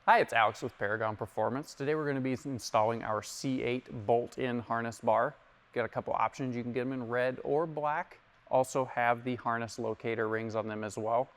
Hi, it's Alex with Paragon Performance. Today we're going to be installing our C8 bolt-in harness bar. Got a couple options. You can get them in red or black. Also have the harness locator rings on them as well.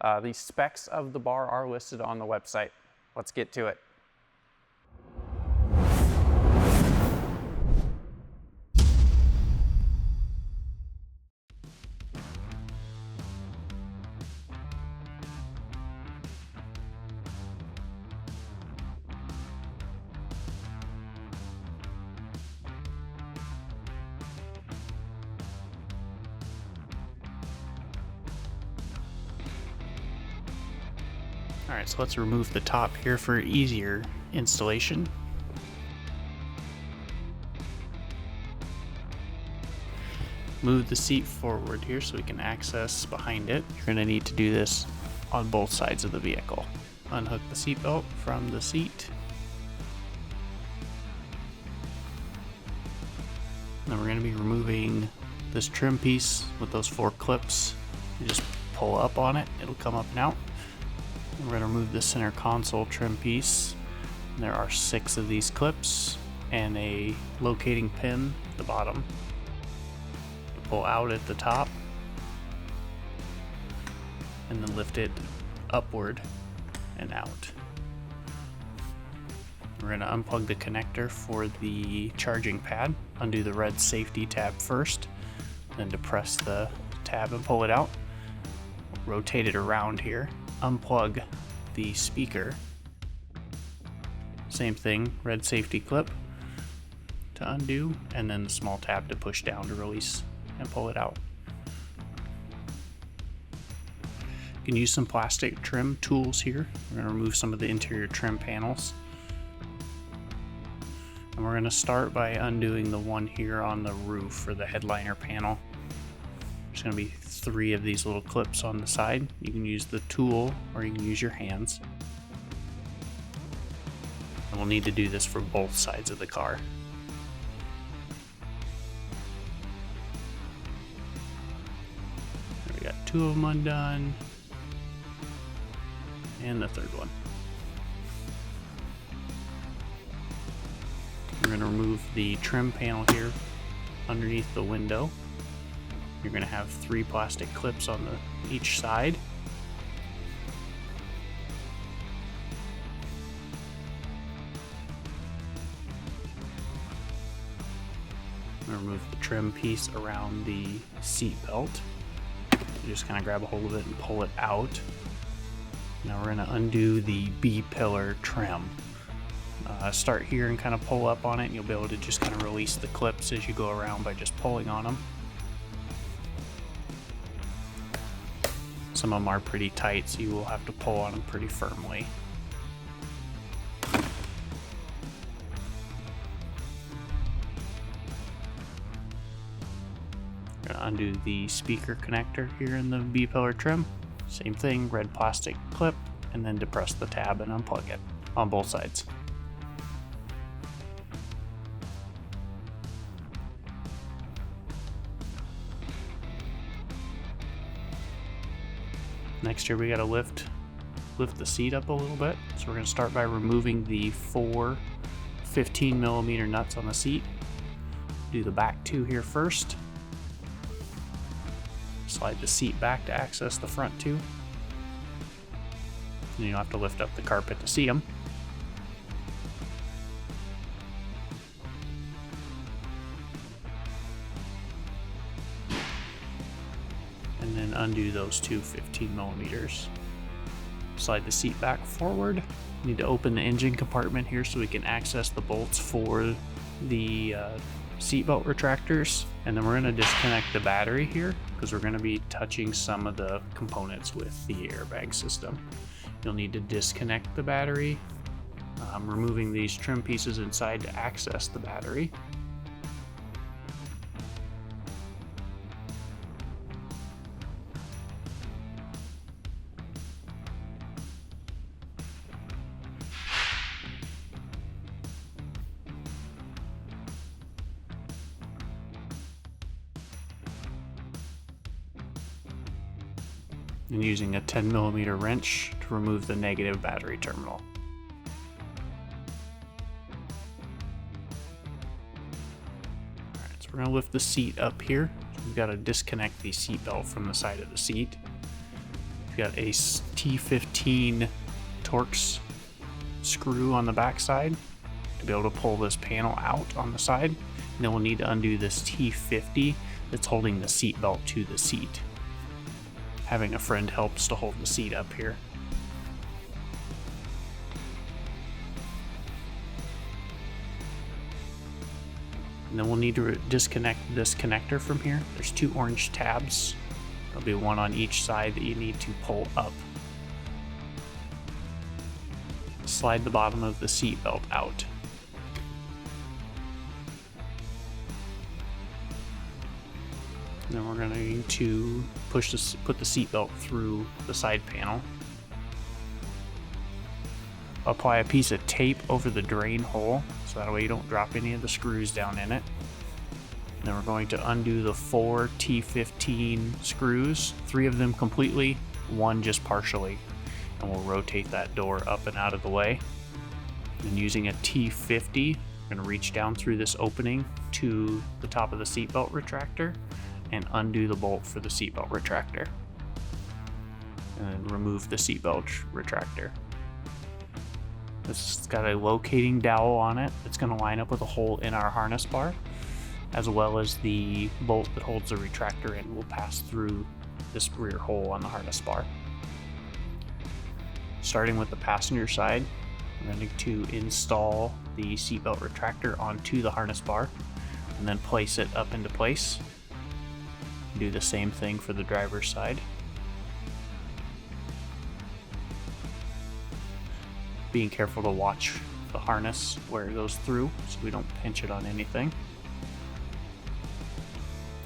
The specs of the bar are listed on the website. Let's get to it. Alright, so let's remove the top here for easier installation. Move the seat forward here so we can access behind it. You're going to need to do this on both sides of the vehicle. Unhook the seat belt from the seat. Then we're going to be removing this trim piece with those 4 clips. You just pull up on it, it'll come up and out. We're going to remove the center console trim piece. There are 6 of these clips and a locating pin at the bottom. Pull out at the top and then lift it upward and out. We're going to unplug the connector for the charging pad. Undo the red safety tab first, then depress the tab and pull it out. Rotate it around here. Unplug the speaker. Same thing, red safety clip to undo, and then the small tab to push down to release and pull it out. You can use some plastic trim tools here. We're going to remove some of the interior trim panels. And we're going to start by undoing the one here on the roof for the headliner panel. There's going to be 3 of these little clips on the side. You can use the tool or you can use your hands. And we'll need to do this for both sides of the car. There we got 2 of them undone. And the 3rd one. We're going to remove the trim panel here underneath the window. You're going to have 3 plastic clips on each side. I'm going to remove the trim piece around the seat belt. You just kind of grab a hold of it and pull it out. Now we're going to undo the B-pillar trim. Start here and kind of pull up on it, and you'll be able to just kind of release the clips as you go around by just pulling on them. Some of them are pretty tight, so you will have to pull on them pretty firmly. I'm going to undo the speaker connector here in the B-pillar trim. Same thing, red plastic clip, and then depress the tab and unplug it on both sides. Next here we got to lift the seat up a little bit. So we're going to start by removing the 4 15mm nuts on the seat. Do the back 2 here first. Slide the seat back to access the front 2. And you'll have to lift up the carpet to see them. And then undo those 2 15mm. Slide the seat back forward. Need to open the engine compartment here so we can access the bolts for the seatbelt retractors. And then we're going to disconnect the battery here because we're going to be touching some of the components with the airbag system. You'll need to disconnect the battery, removing these trim pieces inside to access the battery. And using a 10mm wrench to remove the negative battery terminal. we're going to lift the seat up here. So we've got to disconnect the seat belt from the side of the seat. We've got a T15 Torx screw on the back side to be able to pull this panel out on the side. And then we'll need to undo this T50 that's holding the seat belt to the seat. Having a friend helps to hold the seat up here. And then we'll need to disconnect this connector from here. There's two orange tabs. There'll be one on each side that you need to pull up. Slide the bottom of the seat belt out. And then we're going to put the seat belt through the side panel. Apply a piece of tape over the drain hole so that way you don't drop any of the screws down in it. And then we're going to undo the 4 T15 screws, 3 of them completely, 1 just partially. And we'll rotate that door up and out of the way. And using a T50, we're going to reach down through this opening to the top of the seatbelt retractor and undo the bolt for the seatbelt retractor. And then remove the seatbelt retractor. This has got a locating dowel on it. It's going to line up with a hole in our harness bar, as well as the bolt that holds the retractor in will pass through this rear hole on the harness bar. Starting with the passenger side, I'm going to install the seatbelt retractor onto the harness bar and then place it up into place. Do the same thing for the driver's side. Being careful to watch the harness where it goes through so we don't pinch it on anything.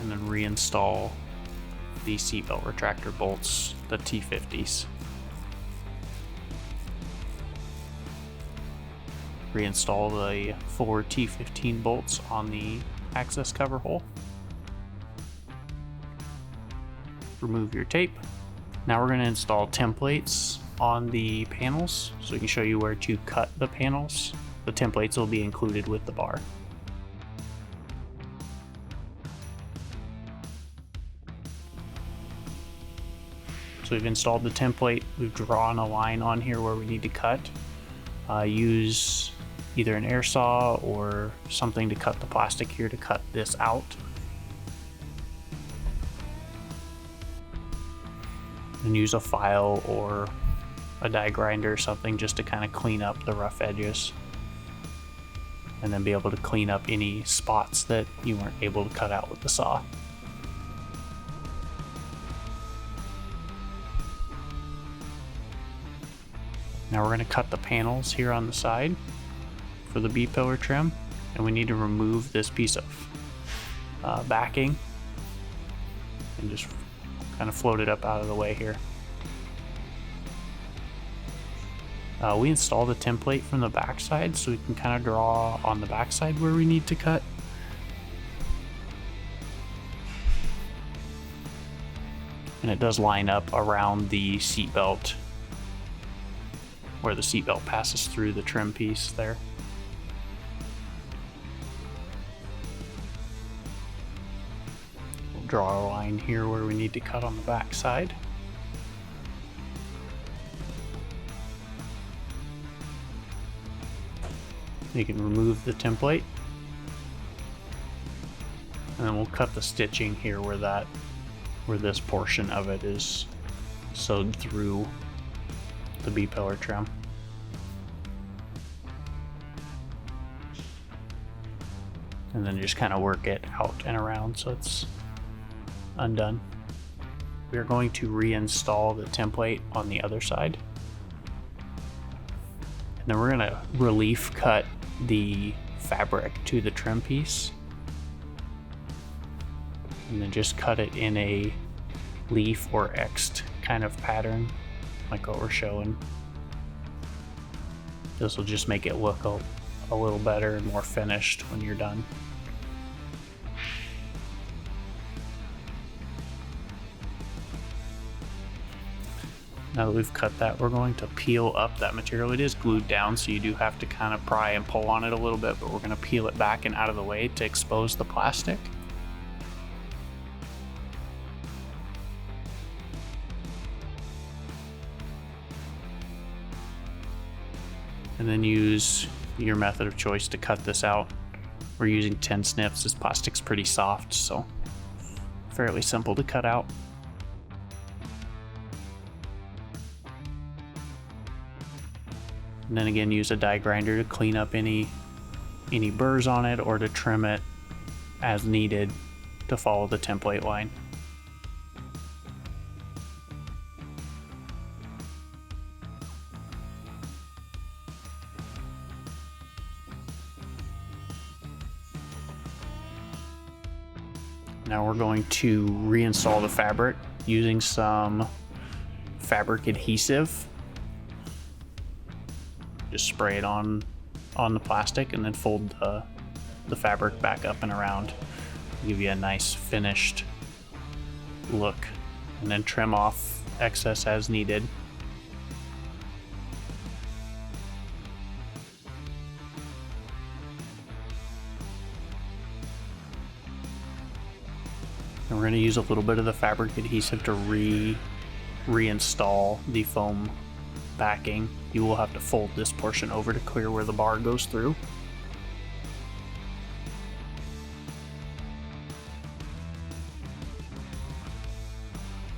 And then reinstall the seatbelt retractor bolts, the T50s. Reinstall the 4 T15 bolts on the access cover hole. Remove your tape. Now we're going to install templates on the panels so we can show you where to cut the panels. The templates will be included with the bar. So we've installed the template. We've drawn a line on here where we need to cut. Use either an air saw or something to cut the plastic here to cut this out. And use a file or a die grinder or something just to kind of clean up the rough edges. And then be able to clean up any spots that you weren't able to cut out with the saw. Now we're going to cut the panels here on the side for the B-pillar trim, and we need to remove this piece of backing and just kind of float it up out of the way here. We installed the template from the backside so we can kind of draw on the backside where we need to cut. And it does line up around the seat belt where the seat belt passes through the trim piece there. We'll draw a line here where we need to cut on the back side. You can remove the template. And then we'll cut the stitching here where this portion of it is sewed through the B-pillar trim. And then just kind of work it out and around so it's undone. We are going to reinstall the template on the other side. And then we're going to relief cut the fabric to the trim piece. And then just cut it in a leaf or X'd kind of pattern, like what we're showing. This will just make it look a little better and more finished when you're done. Now that we've cut that, we're going to peel up that material. It is glued down, so you do have to kind of pry and pull on it a little bit, but we're going to peel it back and out of the way to expose the plastic. And then use your method of choice to cut this out. We're using 10 snips. This plastic's pretty soft, so fairly simple to cut out. And then again, use a die grinder to clean up any burrs on it or to trim it as needed to follow the template line. Now we're going to reinstall the fabric using some fabric adhesive. Just spray it on the plastic and then fold the fabric back up and around. Give you a nice finished look. And then trim off excess as needed. And we're going to use a little bit of the fabric adhesive to reinstall the foam backing. You will have to fold this portion over to clear where the bar goes through.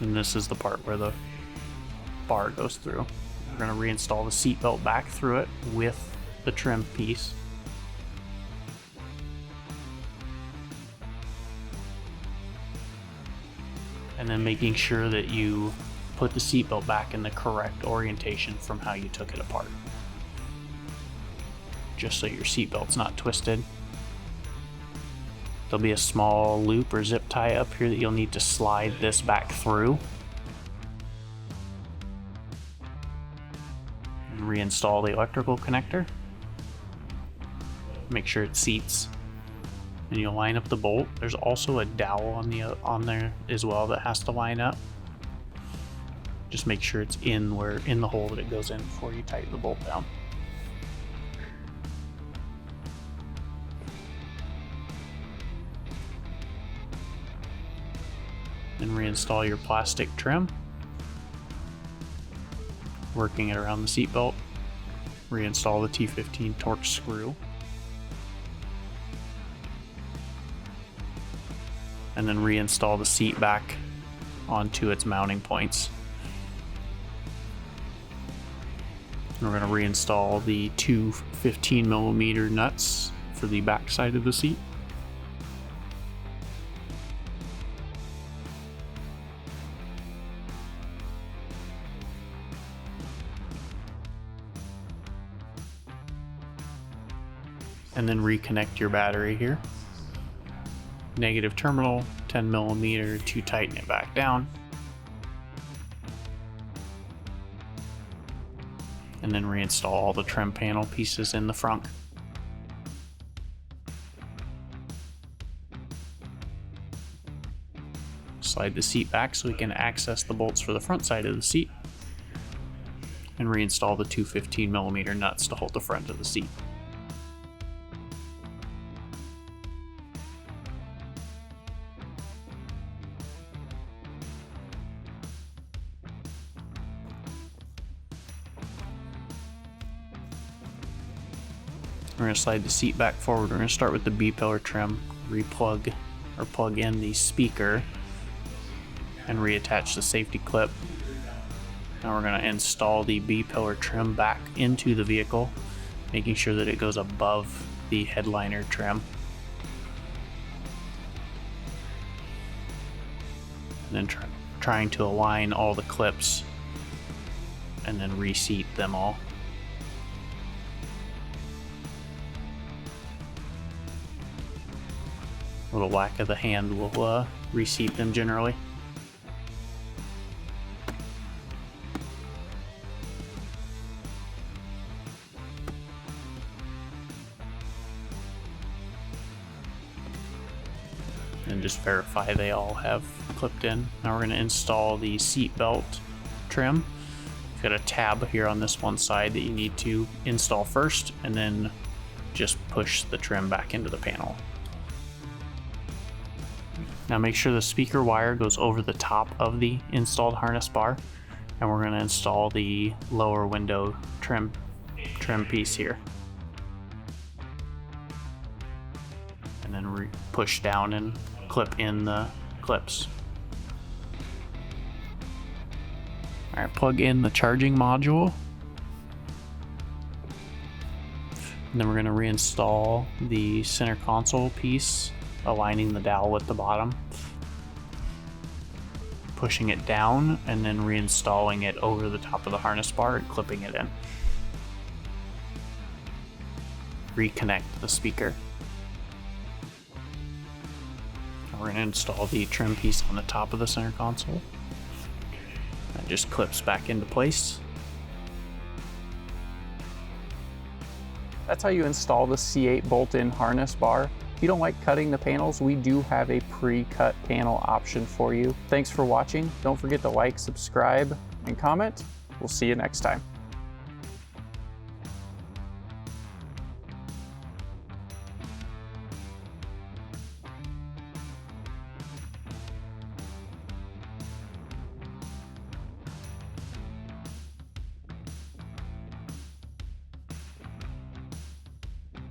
And this is the part where the bar goes through. We're going to reinstall the seat belt back through it with the trim piece. And then making sure that you put the seatbelt back in the correct orientation from how you took it apart. Just so your seatbelt's not twisted. There'll be a small loop or zip tie up here that you'll need to slide this back through. And reinstall the electrical connector. Make sure it seats. And you'll line up the bolt. There's also a dowel on there as well that has to line up. Just make sure it's in the hole that it goes in before you tighten the bolt down. Then reinstall your plastic trim. Working it around the seat belt. Reinstall the T15 torque screw. And then reinstall the seat back onto its mounting points. And we're going to reinstall the two 15mm nuts for the back side of the seat. And then reconnect your battery here. Negative terminal, 10mm to tighten it back down. And then reinstall all the trim panel pieces in the front. Slide the seat back so we can access the bolts for the front side of the seat. And reinstall the two 15mm nuts to hold the front of the seat. We're going to slide the seat back forward. We're going to start with the B-pillar trim, replug or plug in the speaker, and reattach the safety clip. Now we're going to install the B-pillar trim back into the vehicle, making sure that it goes above the headliner trim. And then trying to align all the clips and then reseat them all. A little whack of the hand will reseat them generally. And just verify they all have clipped in. Now we're going to install the seat belt trim. Got a tab here on this one side that you need to install first, and then just push the trim back into the panel. Now make sure the speaker wire goes over the top of the installed harness bar, and we're going to install the lower window trim piece here. And then push down and clip in the clips. All right, plug in the charging module. And then we're going to reinstall the center console piece, aligning the dowel with the bottom, pushing it down, and then reinstalling it over the top of the harness bar and clipping it in. Reconnect the speaker. We're going to install the trim piece on the top of the center console. That just clips back into place. That's how you install the C8 bolt-in harness bar. If you don't like cutting the panels, we do have a pre-cut panel option for you. Thanks for watching. Don't forget to like, subscribe, and comment. We'll see you next time.